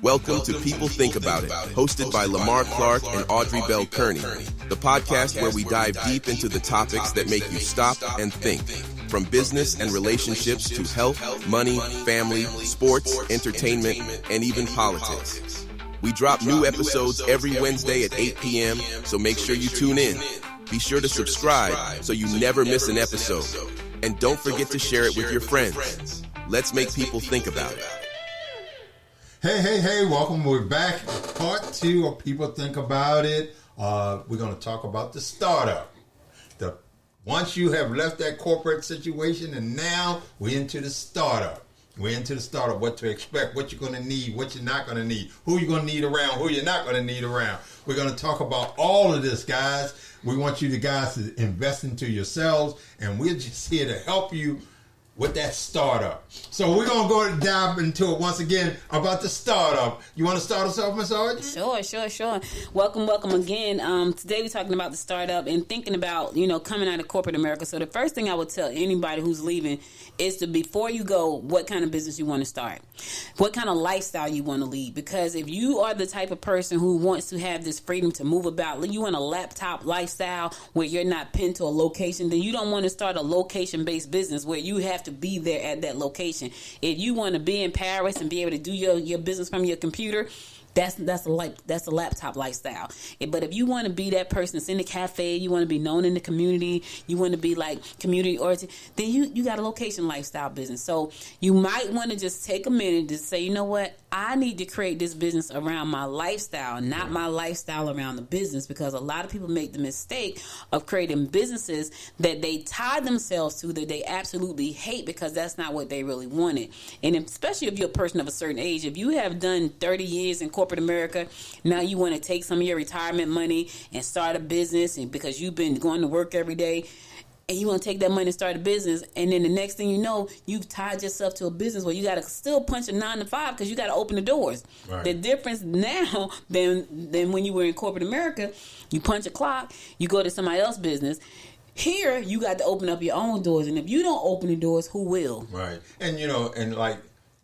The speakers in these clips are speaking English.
Welcome to People Think About It, hosted by Lamar Clark and Audrey Kearney, the podcast where we dive deep into the topics that make you stop and think, from business and relationships to health, money, family, sports, entertainment, and even politics. We drop new episodes every Wednesday at 8 p.m., so make sure you tune in. Be sure to subscribe so you never miss an episode. And don't forget to share it with your friends. Let's make people think about it. Hey, welcome. We're back. Part 2 of People Think About It. We're going to talk about the startup. Once you have left that corporate situation, and now we're into the startup. What to expect, what you're going to need, what you're not going to need, who you're going to need around, who you're not going to need around. We're going to talk about all of this, guys. We want you guys to invest into yourselves, and we're just here to help you with that startup. So we're going to go dive into it once again about the startup. You want to start us off, Ms. Audrey? Sure. Welcome again. Today we're talking about the startup and thinking about, coming out of corporate America. So the first thing I would tell anybody who's leaving is to, before you go, what kind of business you want to start. What kind of lifestyle you want to lead. Because if you are the type of person who wants to have this freedom to move about, you want a laptop lifestyle where you're not pinned to a location, then you don't want to start a location-based business where you have to be there at that location. If you want to be in Paris and be able to do your business from your computer, that's a laptop lifestyle. But if you want to be that person that's in the cafe, you want to be known in the community, you want to be like community oriented, then you got a location lifestyle business. So you might want to just take a minute to say, you know what, I need to create this business around my lifestyle, not my lifestyle around the business, because a lot of people make the mistake of creating businesses that they tie themselves to that they absolutely hate because that's not what they really wanted. And especially if you're a person of a certain age, if you have done 30 years in corporate America, now you want to take some of your retirement money and start a business, and because you've been going to work every day, and you want to take that money and start a business, and then the next thing you know, you've tied yourself to a business where you got to still punch a 9 to 5 because you got to open the doors. Right. The difference now than when you were in corporate America, you punch a clock, you go to somebody else's business. Here, you got to open up your own doors, and if you don't open the doors, who will? Right. And,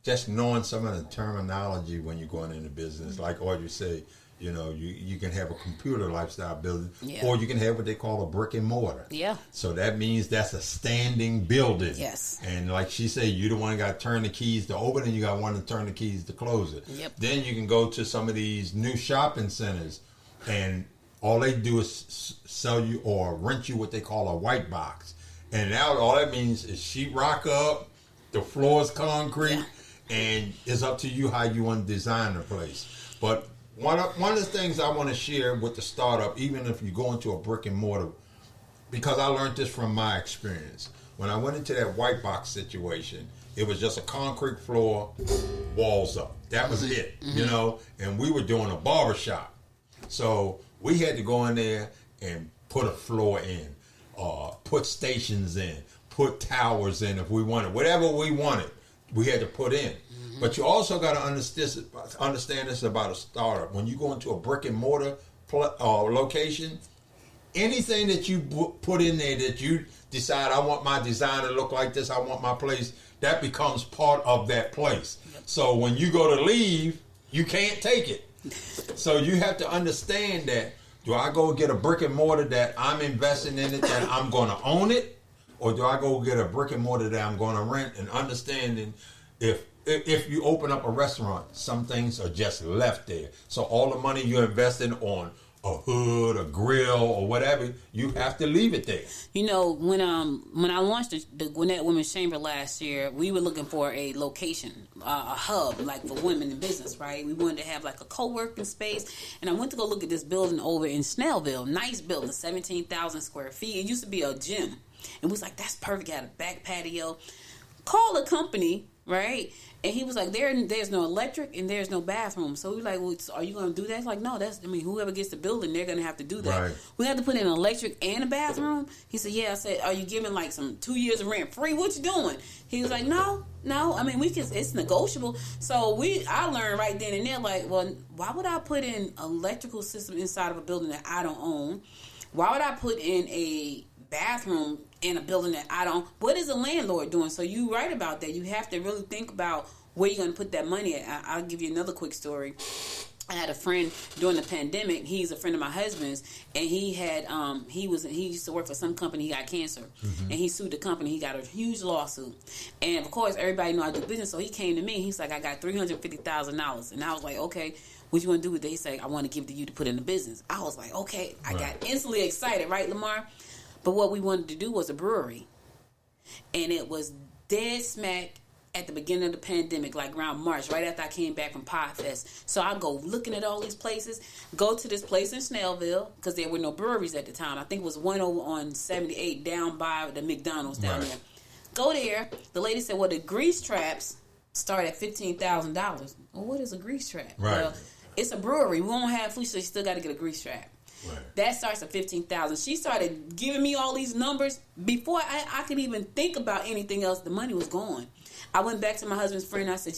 just knowing some of the terminology when you're going into business, like Audrey said, you can have a computer lifestyle building, or you can have what they call a brick and mortar. Yeah. So that means that's a standing building. Yes. And like she said, you the one got to turn the keys to open it, and you got one to turn the keys to close it. Yep. Then you can go to some of these new shopping centers, and all they do is sell you or rent you what they call a white box. And now all that means is sheetrock up, the floor is concrete, and it's up to you how you want to design the place. But one of the things I want to share with the startup, even if you go into a brick and mortar, because I learned this from my experience. When I went into that white box situation, it was just a concrete floor, walls up. That was it, and we were doing a barbershop. So we had to go in there and put a floor in, put stations in, put towers in if we wanted. Whatever we wanted, we had to put in. Mm-hmm. But you also got to understand this about a startup. When you go into a brick and mortar location, anything that you put in there that you decide, I want my design to look like this, I want my place, that becomes part of that place. Yep. So when you go to leave, you can't take it. So you have to understand that, do I go get a brick and mortar that I'm investing in it, that I'm going to own it? Or do I go get a brick and mortar that I'm going to rent? And understanding if you open up a restaurant, some things are just left there. So all the money you're investing on a hood, a grill, or whatever, you have to leave it there. When I launched the Gwinnett Women's Chamber last year, we were looking for a location, a hub, like for women in business, right? We wanted to have like a co-working space, and I went to go look at this building over in Snellville, nice building, 17,000 square feet. It used to be a gym. And we was like, that's perfect, got a back patio. Call a company, right? And he was like, there's no electric and there's no bathroom. So we were like, well, are you going to do that? He's like, no, whoever gets the building, they're going to have to do that. Right. We had to put in an electric and a bathroom. He said, yeah. I said, are you giving like some 2 years of rent free? What you doing? He was like, no. It's negotiable. So I learned right then and there, like, well, why would I put in electrical system inside of a building that I don't own? Why would I put in a bathroom in a building that I don't. What is a landlord doing? So you right about that. You have to really think about where you're going to put that money at. I'll give you another quick story. I had a friend during the pandemic. He's a friend of my husband's, and he had he used to work for some company. He got cancer, and he sued the company. He got a huge lawsuit, and of course everybody know I do business. So he came to me. He's like, I got $350,000, and I was like, okay, what you want to do with it? He said, I want to give to you to put in the business. I was like, okay. I got instantly excited, right, Lamar? But what we wanted to do was a brewery, and it was dead smack at the beginning of the pandemic, like around March, right after I came back from Podfest. So I go looking at all these places, go to this place in Snellville, because there were no breweries at the time. I think it was one over on 78 down by the McDonald's down there. Go there. The lady said, well, the grease traps start at $15,000. Well, what is a grease trap? Right. Well, it's a brewery. We won't have food, so you still got to get a grease trap. Right. That starts at $15,000. She started giving me all these numbers. Before I could even think about anything else, the money was gone. I went back to my husband's friend. I said,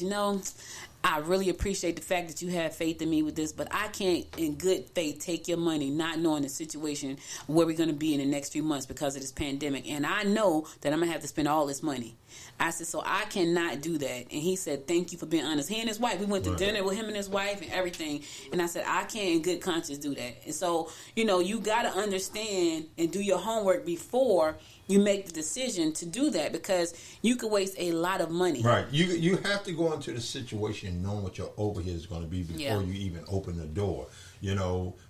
I really appreciate the fact that you have faith in me with this, but I can't, in good faith, take your money not knowing the situation where we're going to be in the next few months because of this pandemic. And I know that I'm going to have to spend all this money. I said, so I cannot do that. And he said, thank you for being honest. He and his wife, we went to dinner with him and his wife and everything. And I said, I can't in good conscience do that. And so, you got to understand and do your homework before you make the decision to do that, because you could waste a lot of money. Right. You have to go into the situation knowing what your overhead is going to be before you even open the door.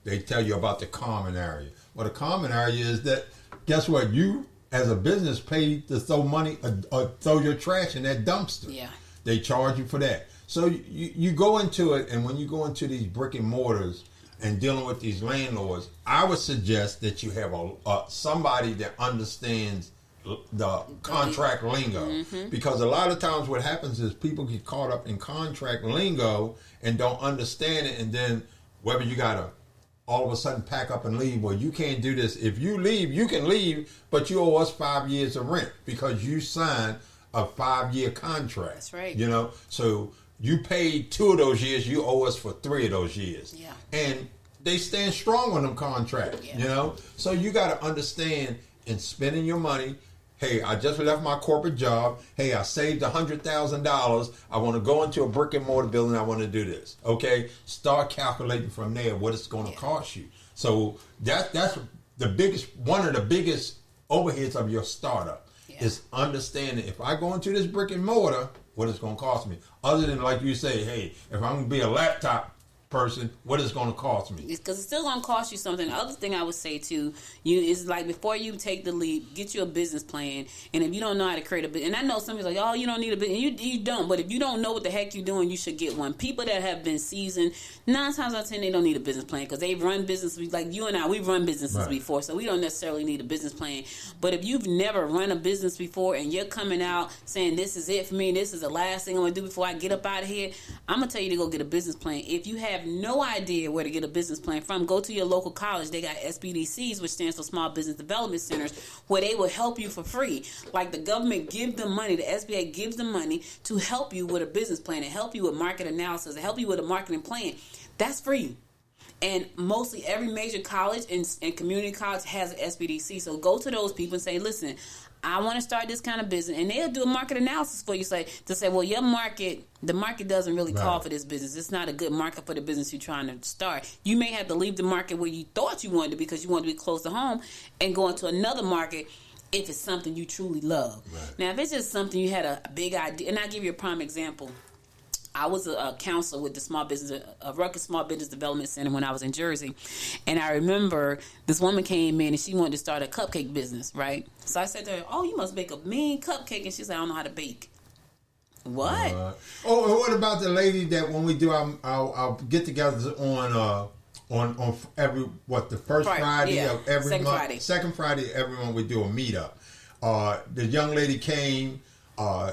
They tell you about the common area. Well, the common area is that, guess what? You, as a business, pay to throw money or throw your trash in that dumpster. Yeah. They charge you for that. So you go into it, and when you go into these brick and mortars and dealing with these landlords, I would suggest that you have somebody that understands the contract lingo. Because a lot of times what happens is people get caught up in contract lingo and don't understand it, and then whether you got to all of a sudden pack up and leave, well, you can't do this. If you leave, you can leave, but you owe us 5 years of rent because you signed a 5-year contract. That's right. So you paid 2 of those years, you owe us for 3 of those years. Yeah. And they stand strong on them contracts, So you got to understand in spending your money, hey, I just left my corporate job. Hey, I saved $100,000. I want to go into a brick and mortar building. I want to do this. Okay, start calculating from there what it's going to cost you. So that's one of the biggest overheads of your startup is understanding if I go into this brick and mortar, what it's going to cost me. Other than, like you say, hey, if I'm going to be a laptop person, what is going to cost me? Because it's still going to cost you something. The other thing I would say to you is, like, before you take the leap, get you a business plan. And if you don't know how to create a business, and I know some people are like, oh, you don't need a business. You don't. But if you don't know what the heck you're doing, you should get one. People that have been seasoned, 9 times out of 10, they don't need a business plan because they've run businesses. Like you and I, we've run businesses before, so we don't necessarily need a business plan. But if you've never run a business before and you're coming out saying, this is it for me, this is the last thing I'm going to do before I get up out of here, I'm going to tell you to go get a business plan. If you have no idea where to get a business plan from, go to your local college. They got SBDCs, which stands for Small Business Development Centers, where they will help you for free. Like the government gives them money, the SBA gives them money to help you with a business plan, to help you with market analysis, to help you with a marketing plan. That's free. And mostly every major college and community college has an SBDC. So go to those people and say, listen, I want to start this kind of business, and they'll do a market analysis for you. To say, well, your market, the market doesn't really call for this business. It's not a good market for the business you're trying to start. You may have to leave the market where you thought you wanted to because you want to be close to home and go into another market if it's something you truly love. Right. Now, if it's just something you had a big idea, and I'll give you a prime example. I was a counselor with the Ruckus Small Business Development Center when I was in Jersey. And I remember this woman came in and she wanted to start a cupcake business, right? So I said to her, oh, you must bake a mean cupcake. And she said, I don't know how to bake. What? And what about the lady that when we do our get-togethers on every, the first Friday of every month? Friday. Second Friday every month we do a meetup. The young lady came.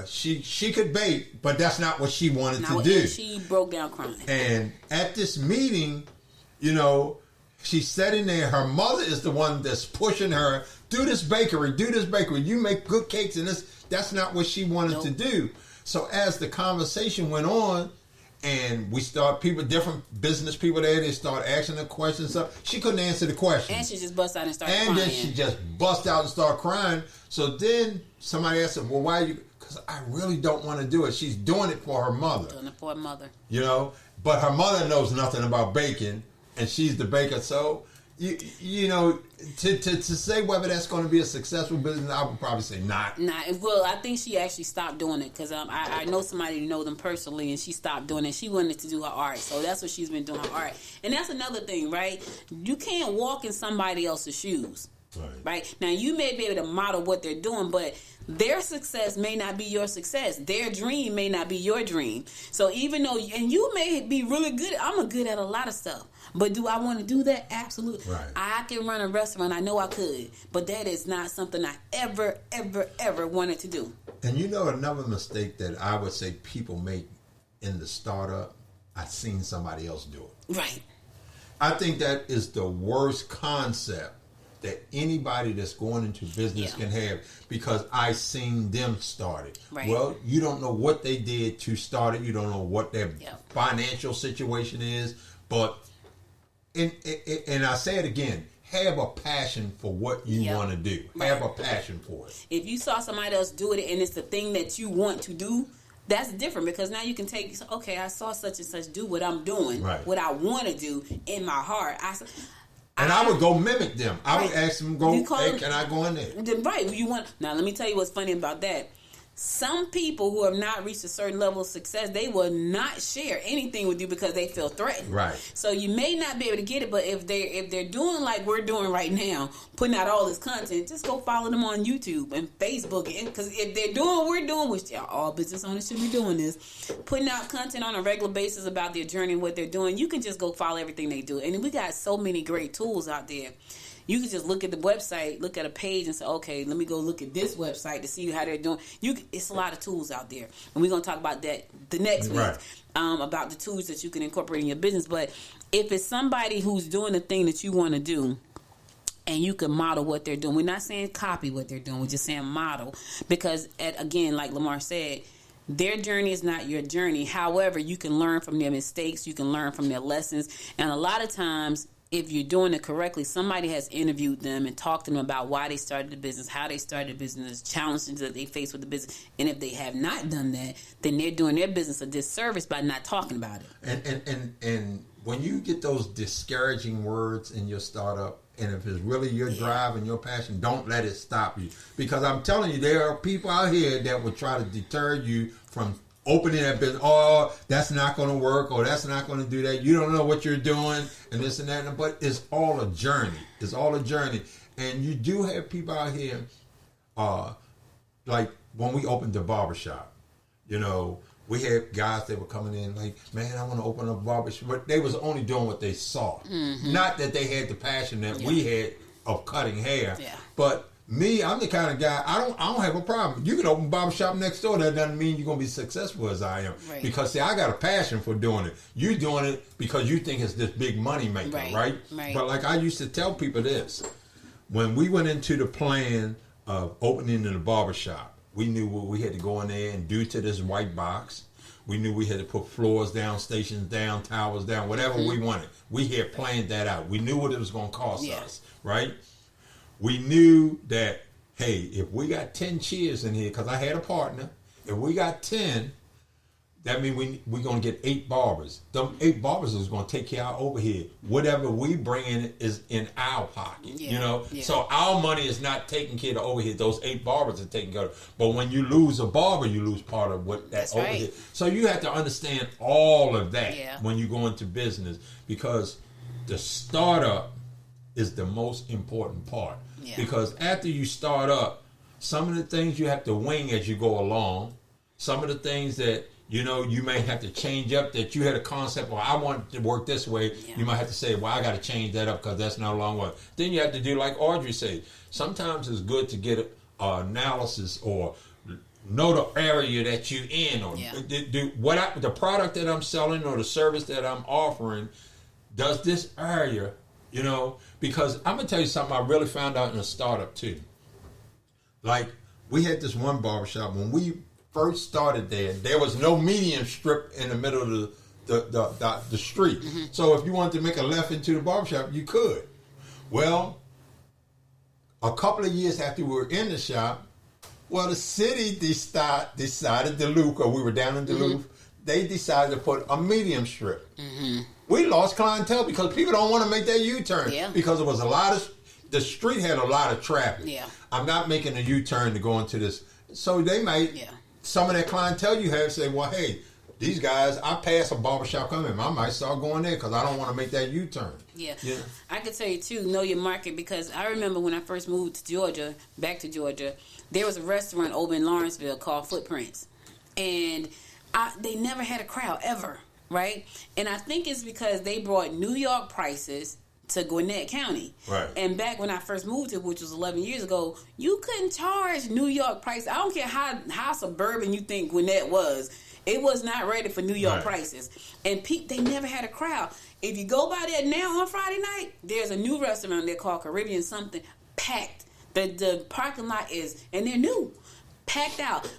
She could bake, but that's not what she wanted to do. She broke down crying. And at this meeting, she sat in there. Her mother is the one that's pushing her, do this bakery. You make good cakes, and that's not what she wanted to do. So as the conversation went on, And we start different business people there. They start asking the questions. Stuff. She couldn't answer the questions, and she just bust out and started crying. And then she just bust out and started crying. So then somebody asked her, "Well, why are you?" Because I really don't want to do it. She's doing it for her mother. Doing it for her mother. You know, but her mother knows nothing about baking, and she's the baker. So you know, to say whether that's going to be a successful business, I would probably say not. Well, I think she actually stopped doing it because I know somebody who know them personally, and she stopped doing it. She wanted to do her art, so that's what she's been doing, her art. And that's another thing, right? You can't walk in somebody else's shoes. Right. Now, you may be able to model what they're doing, but their success may not be your success. Their dream may not be your dream. So even though, and you may be really good, I'm good at a lot of stuff. But do I want to do that? Absolutely. Right. I can run a restaurant. I know I could. But that is not something I ever wanted to do. And you know another mistake that I would say people make in the startup, I've seen somebody else do it. Right. I think that is the worst concept that anybody that's going into business can have, because I seen them start it. Right. Well, you don't know what they did to start it. You don't know what their financial situation is. But, and I say it again, have a passion for what you want to do. Right. Have a passion for it. If you saw somebody else do it and it's the thing that you want to do, that's different, because now you can take, okay, I saw such and such do what I'm doing, what I want to do in my heart. And I would go mimic them. I would ask them, hey, can I go in there? Right. Now, let me tell you what's funny about that. Some people who have not reached a certain level of success, they will not share anything with you because they feel threatened. Right. So you may not be able to get it, but if they're doing like we're doing right now, putting out all this content, just go follow them on YouTube and Facebook. Because if they're doing what we're doing, which all business owners should be doing this, putting out content on a regular basis about their journey and what they're doing, you can just go follow everything they do. And we got so many great tools out there. You can just look at the website, look at a page, and say, okay, let me go look at this website to see how they're doing. It's a lot of tools out there. And we're going to talk about that the next week, about the tools that you can incorporate in your business. But if it's somebody who's doing the thing that you want to do, and you can model what they're doing. We're not saying copy what they're doing. We're just saying model. Because, again, like Lamar said, their journey is not your journey. However, you can learn from their mistakes. You can learn from their lessons. And a lot of times, if you're doing it correctly, somebody has interviewed them and talked to them about why they started the business, how they started the business, challenges that they face with the business. And if they have not done that, then they're doing their business a disservice by not talking about it. And when you get those discouraging words in your startup, and if it's really your drive and your passion, don't let it stop you. Because I'm telling you, there are people out here that will try to deter you from opening that business. Oh, that's not going to work, or that's not going to do that. You don't know what you're doing, and this and that. But it's all a journey. It's all a journey. And you do have people out here, like when we opened the barbershop, you know, we had guys that were coming in like, man, I want to open a barbershop. But they was only doing what they saw. Mm-hmm. Not that they had the passion that we had of cutting hair. Yeah. But me, I'm the kind of guy, I don't have a problem. You can open a barbershop next door. That doesn't mean you're going to be successful as I am. Right. Because, see, I got a passion for doing it. You're doing it because you think it's this big money maker, right? But like I used to tell people this. When we went into the plan of opening the barbershop, we knew what we had to go in there and do to this white box. We knew we had to put floors down, stations down, towers down, whatever we wanted. We had planned that out. We knew what it was going to cost us, right? We knew that, hey, if we got 10 chairs in here, because I had a partner, if we got 10, that means we're going to get 8 barbers. Them 8 barbers is going to take care of our overhead. Whatever we bring in is in our pocket, you know? Yeah. So our money is not taking care of the overhead. Those 8 barbers are taking care of. But when you lose a barber, you lose part of what that overhead. Right. So you have to understand all of that when you go into business, because the startup is the most important part. Yeah. Because after you start up, some of the things you have to wing as you go along, some of the things that, you know, you may have to change up, that you had a concept, well, I want it to work this way. Yeah. You might have to say, well, I got to change that up because that's not a long way. Then you have to do like Audrey said. Sometimes it's good to get an analysis or know the area that you're in, or the product that I'm selling or the service that I'm offering, does this area, you know, because I'm going to tell you something I really found out in a startup too. Like, we had this one barbershop when we first started there was no median strip in the middle of the street. Mm-hmm. So if you wanted to make a left into the barbershop, you could. Well, a couple of years after we were in the shop, well, the city decided Duluth, or we were down in Duluth, mm-hmm. they decided to put a medium strip. Mm-hmm. We lost clientele because people don't want to make that U-turn. Yeah. Because it was the street had a lot of traffic. Yeah. I'm not making a U-turn to go into this. So they might, some of that clientele you have say, well, hey, these guys, I pass a barbershop coming, I might start going there because I don't want to make that U-turn. Yeah. I can tell you, too, know your market, because I remember when I first moved to Georgia, back to Georgia, there was a restaurant over in Lawrenceville called Footprints. And they never had a crowd, ever, right? And I think it's because they brought New York prices to Gwinnett County. Right. And back when I first moved here, which was 11 years ago, you couldn't charge New York prices. I don't care how suburban you think Gwinnett was. It was not ready for New York prices. And they never had a crowd. If you go by there now on Friday night, there's a new restaurant there called Caribbean something, packed. The parking lot and they're new, packed out.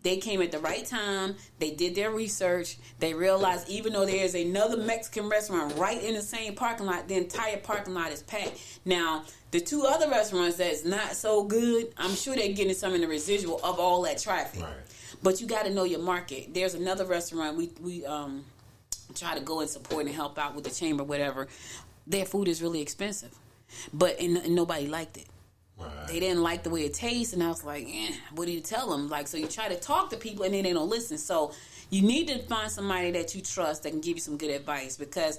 They came at the right time. They did their research. They realized even though there's another Mexican restaurant right in the same parking lot, the entire parking lot is packed. Now, the two other restaurants that's not so good, I'm sure they're getting some in the residual of all that traffic. Right. But you got to know your market. There's another restaurant we try to go and support and help out with the chamber, whatever. Their food is really expensive, and nobody liked it. Right. They didn't like the way it tastes, and I was like, what do you tell them? Like, so you try to talk to people, and then they don't listen. So you need to find somebody that you trust that can give you some good advice, because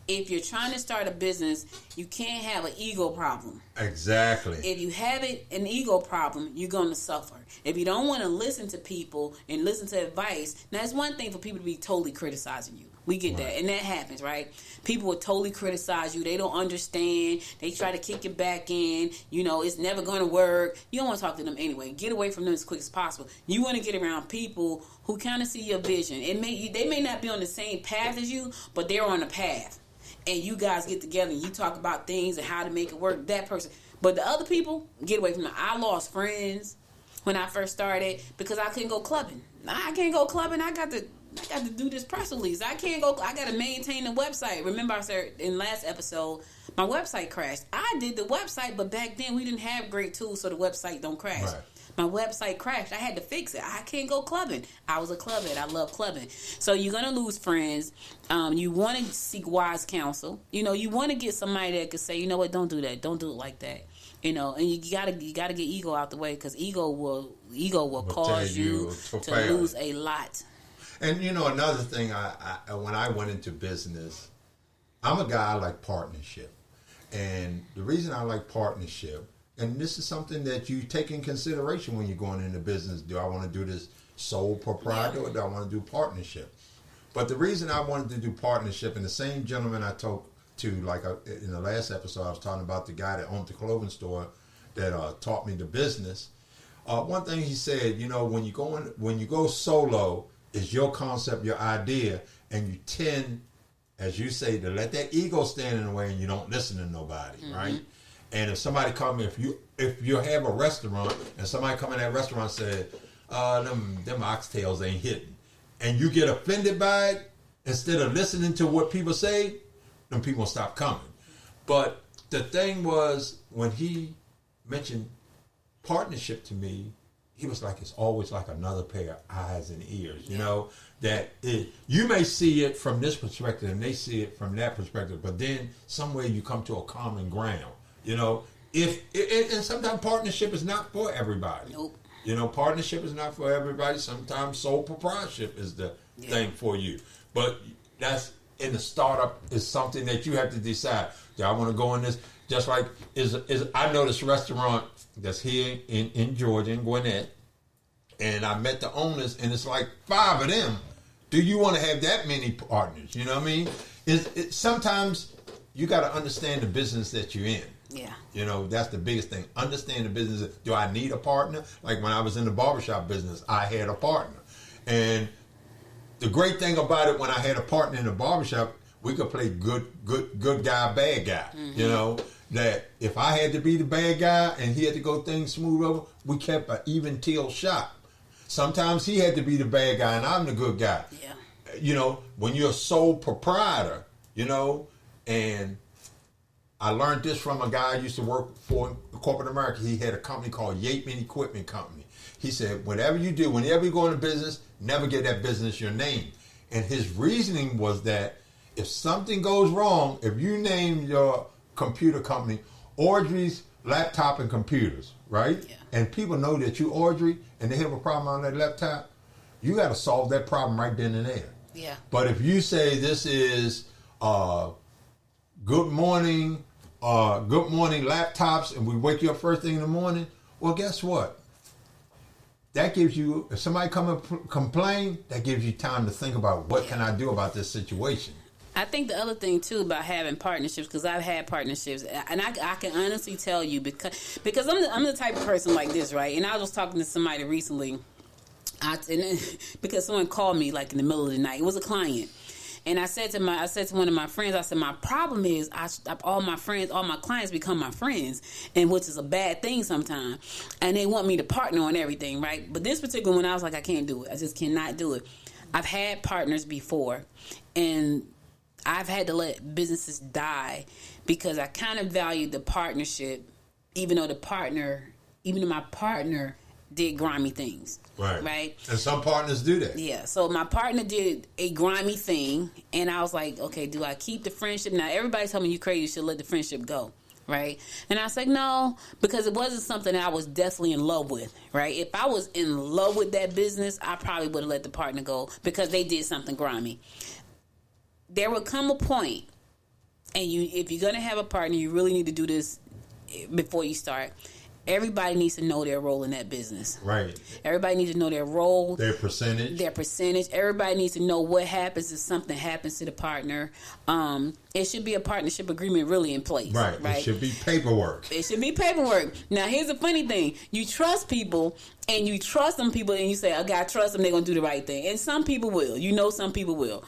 if you're trying to start a business, you can't have an ego problem. Exactly. If you have an ego problem, you're going to suffer. If you don't want to listen to people and listen to advice, now it's one thing for people to be totally criticizing you. We get that, and that happens, right? People will totally criticize you. They don't understand. They try to kick you back in. It's never going to work. You don't want to talk to them anyway. Get away from them as quick as possible. You want to get around people who kind of see your vision. They may not be on the same path as you, but they're on the path. And you guys get together and you talk about things and how to make it work. That person. But the other people, get away from them. I lost friends when I first started because I couldn't go clubbing. I can't go clubbing. I got to do this press release. I can't go. I got to maintain the website. Remember I said in last episode, my website crashed. I did the website, but back then we didn't have great tools so the website don't crash. Right. My website crashed. I had to fix it. I can't go clubbing. I was a clubhead. I love clubbing. So you're going to lose friends. You want to seek wise counsel. You want to get somebody that could say, you know what, don't do that. Don't do it like that. And you gotta get ego out the way, because ego will cause you to lose a lot. And another thing, I when I went into business, I'm a guy I like partnership, and the reason I like partnership, and this is something that you take in consideration when you're going into business. Do I want to do this sole proprietor, or do I want to do partnership? But the reason I wanted to do partnership, and the same gentleman I talked to, like in the last episode, I was talking about the guy that owned the clothing store that taught me the business. One thing he said, when you go solo, it's your concept, your idea, and you tend, as you say, to let that ego stand in the way, and you don't listen to nobody, right? And if somebody come, if you have a restaurant and somebody come in that restaurant and said, them oxtails ain't hitting, and you get offended by it, instead of listening to what people say, then people stop coming. But the thing was, when he mentioned partnership to me, he was like, it's always like another pair of eyes and ears, that you may see it from this perspective and they see it from that perspective, but then somewhere you come to a common ground, and sometimes partnership is not for everybody. Nope. Partnership is not for everybody. Sometimes sole proprietorship is the thing for you. But that's in the startup is something that you have to decide. Do I want to go in this? Just like I know this restaurant that's here in Georgia, in Gwinnett, and I met the owners, and it's like 5 of them. Do you want to have that many partners? You know what I mean? Sometimes you got to understand the business that you're in. Yeah. That's the biggest thing. Understand the business. Do I need a partner? Like when I was in the barbershop business, I had a partner. And the great thing about it, when I had a partner in the barbershop, we could play good guy, bad guy. Mm-hmm. That if I had to be the bad guy and he had to go things smooth over, we kept an even till shot. Sometimes he had to be the bad guy and I'm the good guy. Yeah. when you're a sole proprietor, and I learned this from a guy I used to work for in corporate America. He had a company called Yateman Equipment Company. He said, whatever you do, whenever you go into business, never give that business your name. And his reasoning was that if something goes wrong, if you name your computer company Audrey's Laptop and Computers, right? Yeah. And people know that you Audrey and they have a problem on that laptop, you got to solve that problem right then and there. Yeah. But if you say this is good morning laptops, and we wake you up first thing in the morning, well, guess what? That gives you, if somebody come and complain, that gives you time to think about what can I do about this situation. I think the other thing too about having partnerships, because I've had partnerships, and I can honestly tell you because I'm the type of person like this, right? And I was talking to somebody recently, because someone called me like in the middle of the night. It was a client. And I said to one of my friends, I said, my problem is all my clients become my friends, and which is a bad thing sometimes. And they want me to partner on everything, right? But this particular one, I was like, I can't do it. I just cannot do it. I've had partners before, and I've had to let businesses die because I kind of valued the partnership, even though my partner did grimy things. Right. And some partners do that. Yeah. So my partner did a grimy thing, and I was like, okay, do I keep the friendship? Now, everybody told me you crazy, you should let the friendship go. Right. And I was like, no, because it wasn't something that I was definitely in love with. Right. If I was in love with that business, I probably would have let the partner go because they did something grimy. There will come a point, and if you're going to have a partner, you really need to do this before you start. Everybody needs to know their role in that business. Right. Everybody needs to know their role. Their percentage. Everybody needs to know what happens if something happens to the partner. It should be a partnership agreement really in place. Right. It should be paperwork. Now, here's the funny thing. You trust people, and you trust them people, and you say, okay, I trust them, they're going to do the right thing. And some people will. Some people will.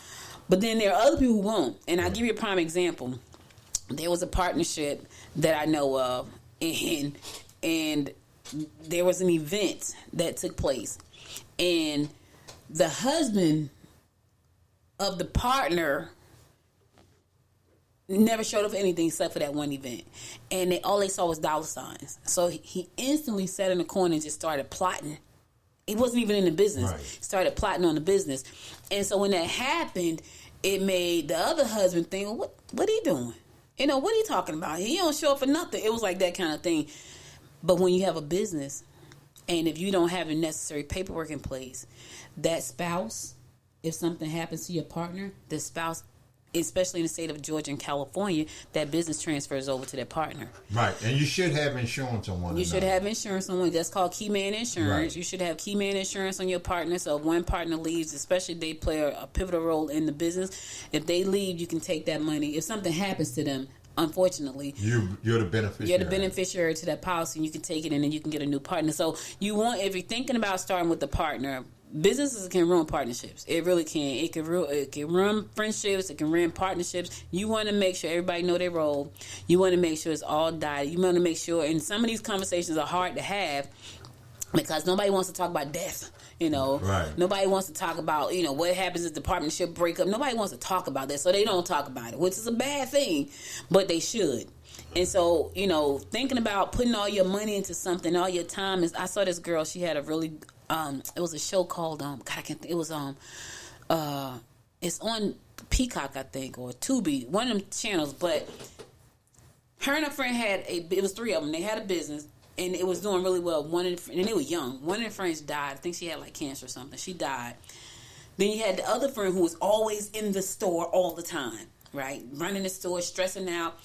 But then there are other people who won't. And I'll give you a prime example. There was a partnership that I know of, and there was an event that took place, and the husband of the partner never showed up for anything except for that one event, and all they saw was dollar signs. So he instantly sat in the corner and just started plotting. He wasn't even in the business. Right. Started plotting on the business, and so when that happened, it made the other husband think, well, what are he doing? What are you talking about? He don't show up for nothing. It was like that kind of thing. But when you have a business, and if you don't have the necessary paperwork in place, that spouse, if something happens to your partner, the spouse, especially in the state of Georgia and California, that business transfers over to their partner. Right. And you should have insurance on one. You should have insurance on one. That's called key man insurance. Right. You should have key man insurance on your partner. So if one partner leaves, especially if they play a pivotal role in the business, if they leave, you can take that money. If something happens to them, unfortunately, you're the beneficiary. You're the beneficiary to that policy, and you can take it, and then you can get a new partner. So if you're thinking about starting with a partner, businesses can ruin partnerships. It really can. It can ruin friendships. It can ruin partnerships. You want to make sure everybody know their role. You want to make sure it's all died. You want to make sure, and some of these conversations are hard to have because nobody wants to talk about death. Right. Nobody wants to talk about, what happens if the partnership break up. Nobody wants to talk about that, so they don't talk about it, which is a bad thing, but they should. And so, thinking about putting all your money into something, all your time I saw this girl, she had a really, it was a show called, it was, it's on Peacock, I think, or Tubi, one of them channels, but her and her friend it was three of them, they had a business, and it was doing really well. And they were young. One of their friends died. I think she had cancer or something. She died. Then you had the other friend who was always in the store all the time, right? Running the store, stressing out.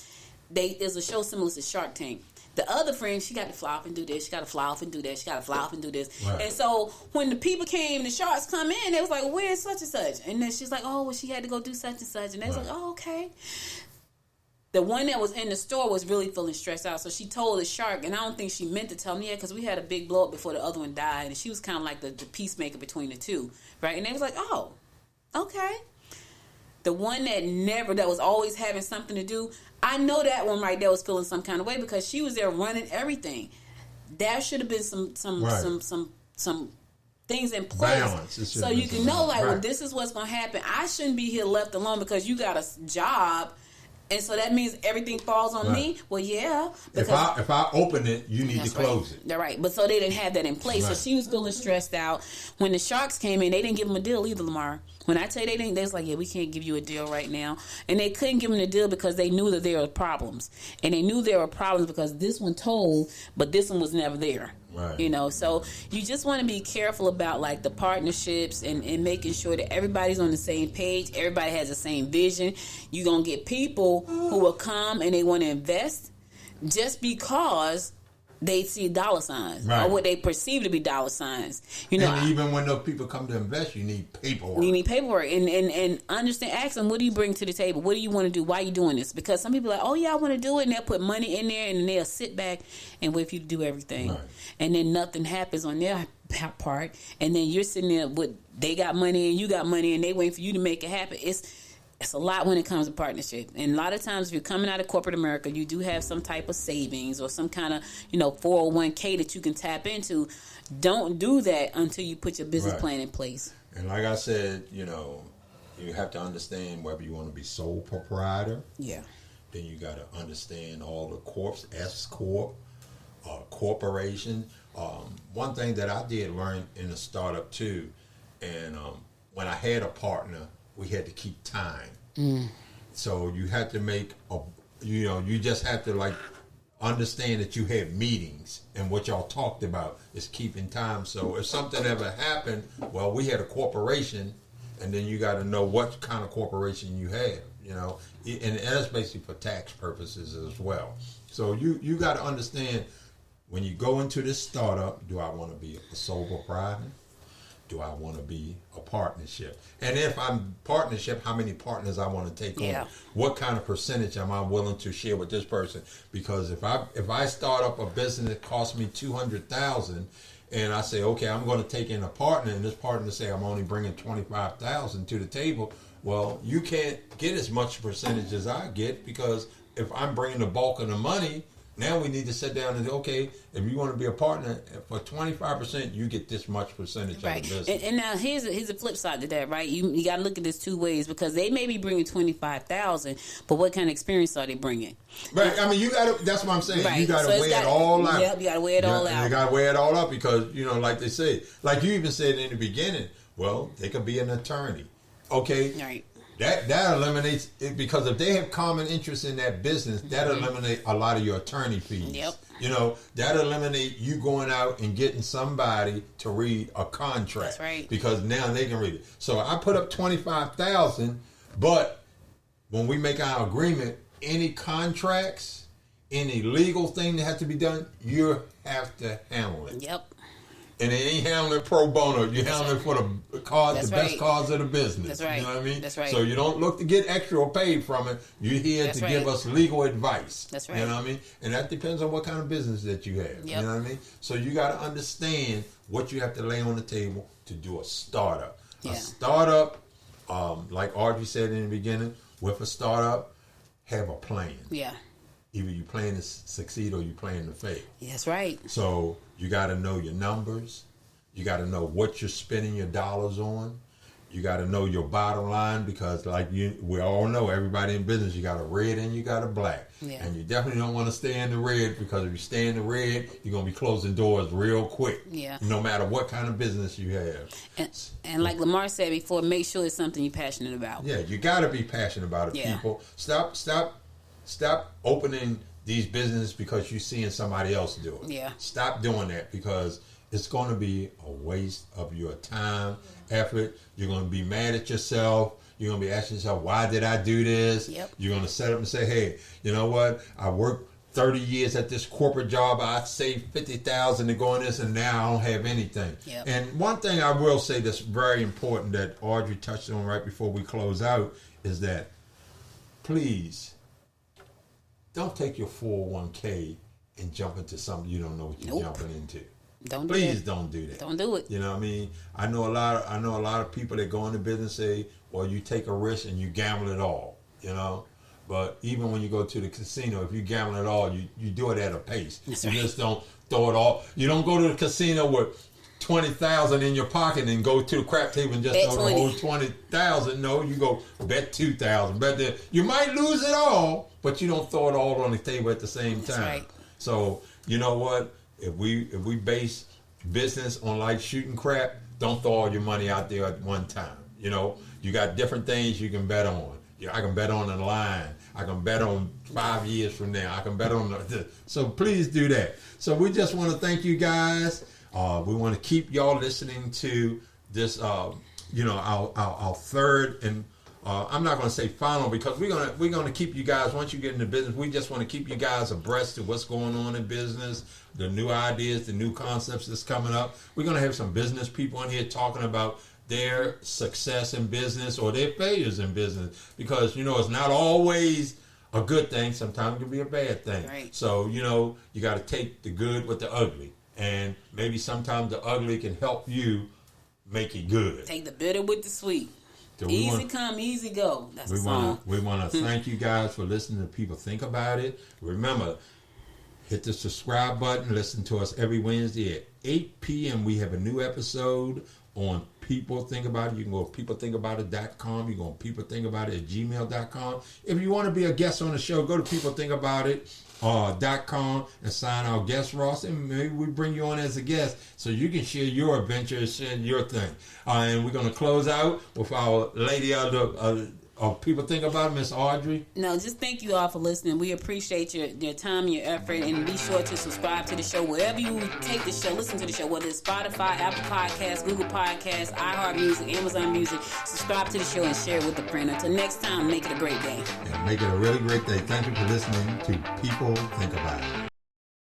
There's a show similar to Shark Tank. The other friend, she got to fly off and do this. She got to fly off and do that. She got to fly off and do this. Right. And so when the people came, the sharks come in, they was like, where's such and such? And then she's like, oh, well, she had to go do such and such. And they was like, oh, okay. The one that was in the store was really feeling stressed out. So she told the shark, and I don't think she meant to tell me, because we had a big blow up before the other one died. And she was kind of like the peacemaker between the two, right? And they was like, oh, okay. The one that was always having something to do, I know that one right there was feeling some kind of way because she was there running everything. There should have been some things in place. Balance. So you can know, like, well, this is what's going to happen. I shouldn't be here left alone because you got a job. And so that means everything falls on me. Well, yeah. If I open it, you need to close it. They're right. But so they didn't have that in place. Right. So she was feeling stressed out. When the Sharks came in, they didn't give them a deal either, Lamar. When I tell you they was like, yeah, we can't give you a deal right now. And they couldn't give them a deal because they knew that there were problems. And they knew there were problems because this one told, but this one was never there. Right. You know, so you just want to be careful about like the partnerships and making sure that everybody's on the same page. Everybody has the same vision. You're going to get people who will come and they want to invest just because they see dollar signs or what they perceive to be dollar signs. You know, and even when those people come to invest, you need paperwork. You need paperwork and understand. Ask them, what do you bring to the table? What do you want to do? Why are you doing this? Because some people are like, oh yeah, I want to do it, and they'll put money in there, and then they'll sit back and wait for you to do everything, and then nothing happens on their part, and then you're sitting there with they got money and you got money, and they wait for you to make it happen. It's a lot when it comes to partnership. And a lot of times if you're coming out of corporate America, you do have some type of savings or some kind of, 401k that you can tap into. Don't do that until you put your business plan in place. And like I said, you have to understand whether you want to be sole proprietor. Yeah. Then you got to understand all the corps, S corp, corporation. One thing that I did learn in a startup too, and when I had a partner, we had to keep time. So you had to make you just have to like understand that you had meetings and what y'all talked about is keeping time. So if something ever happened, well, we had a corporation, and then you got to know what kind of corporation you have, and that's basically for tax purposes as well. So you got to understand when you go into this startup, do I want to be a sole proprietor? Do I want to be a partnership? And if I'm partnership, how many partners I want to take on? What kind of percentage am I willing to share with this person? Because if I start up a business that costs me $200,000, and I say, okay, I'm going to take in a partner, and this partner say I'm only bringing $25,000 to the table. Well, you can't get as much percentage as I get, because if I'm bringing the bulk of the money, now we need to sit down and say, okay, if you want to be a partner, for 25%, you get this much percentage of the business. And now here's a flip side to that, right? You got to look at this two ways, because they may be bringing $25,000, but what kind of experience are they bringing? Right. I mean, you got to. That's what I'm saying. Right. You got to weigh it all out. Yep. You got to weigh it all out. You got to weigh it all out because like they say, like you even said in the beginning. Well, they could be an attorney. Okay. Right. That eliminates it, because if they have common interest in that business, that eliminates a lot of your attorney fees. Yep. That eliminates you going out and getting somebody to read a contract. That's right. Because now they can read it. So I put up $25,000, but when we make our agreement, any contracts, any legal thing that has to be done, you have to handle it. Yep. And it ain't handling pro bono. You handling it for the cause, the best cause of the business. That's right. You know what I mean? That's right. So you don't look to get extra or paid from it. You're here to give us legal advice. That's right. You know what I mean? And that depends on what kind of business that you have. Yep. You know what I mean? So you got to understand what you have to lay on the table to do a startup. Yeah. A startup, like Audrey said in the beginning, with a startup, have a plan. Yeah. Either you plan to succeed or you plan to fail. That's right. So you got to know your numbers. You got to know what you're spending your dollars on. You got to know your bottom line, because we all know, everybody in business, you got a red and you got a black. Yeah. And you definitely don't want to stay in the red, because if you stay in the red, you're going to be closing doors real quick. Yeah. No matter what kind of business you have. And like Lamar said before, make sure it's something you're passionate about. Yeah, you got to be passionate about it, people. Stop opening these businesses because you're seeing somebody else do it. Yeah. Stop doing that, because it's going to be a waste of your time, effort. You're going to be mad at yourself. You're going to be asking yourself, why did I do this? Yep. You're going to set up and say, hey, you know what? I worked 30 years at this corporate job. I saved $50,000 to go in this, and now I don't have anything. Yep. And one thing I will say that's very important that Audrey touched on right before we close out is that, please, don't take your 401k and jump into something you don't know what you're jumping into. Please don't do that. Don't do it. You know what I mean? I know a lot of people that go into business say, well, you take a risk and you gamble it all, But even when you go to the casino, if you gamble it all, you do it at a pace. That's you right. just don't throw it all. You don't go to the casino with $20,000 in your pocket and go to the crap table and just Bet throw the whole $20,000. No, you go bet $2,000. Bet you might lose it all, but you don't throw it all on the table at the same time. Right. So you know what? If we base business on like shooting crap, don't throw all your money out there at one time. You know, you got different things you can bet on. I can bet on a line. I can bet on 5 years from now. I can bet on so please do that. So we just want to thank you guys. We want to keep y'all listening to this. Our third and I'm not going to say final because we're gonna keep you guys once you get into business. We just want to keep you guys abreast of what's going on in business, the new ideas, the new concepts that's coming up. We're going to have some business people in here talking about their success in business or their failures in business because it's not always a good thing. Sometimes it can be a bad thing. Right. So you got to take the good with the ugly, and maybe sometimes the ugly can help you make it good. Take the bitter with the sweet. So easy come, easy go. That's the song. We want to thank you guys for listening to People Think About It. Remember, hit the subscribe button. Listen to us every Wednesday at 8 p.m. We have a new episode on People Think About It. You can go to peoplethinkaboutit.com. You can go to peoplethinkaboutit@gmail.com. If you want to be a guest on the show, go to peoplethinkaboutit.com and sign our guest roster, and maybe we bring you on as a guest so you can share your adventures and your thing. And we're going to close out with our lady of People Think About It, Miss Audrey. No, just thank you all for listening. We appreciate your time, your effort, and be sure to subscribe to the show wherever you take the show. Listen to the show, whether it's Spotify, Apple Podcasts, Google Podcasts, iHeartMusic, Amazon Music. Subscribe to the show and share it with a friend. Until next time, make it a great day. And make it a really great day. Thank you for listening to People Think About It.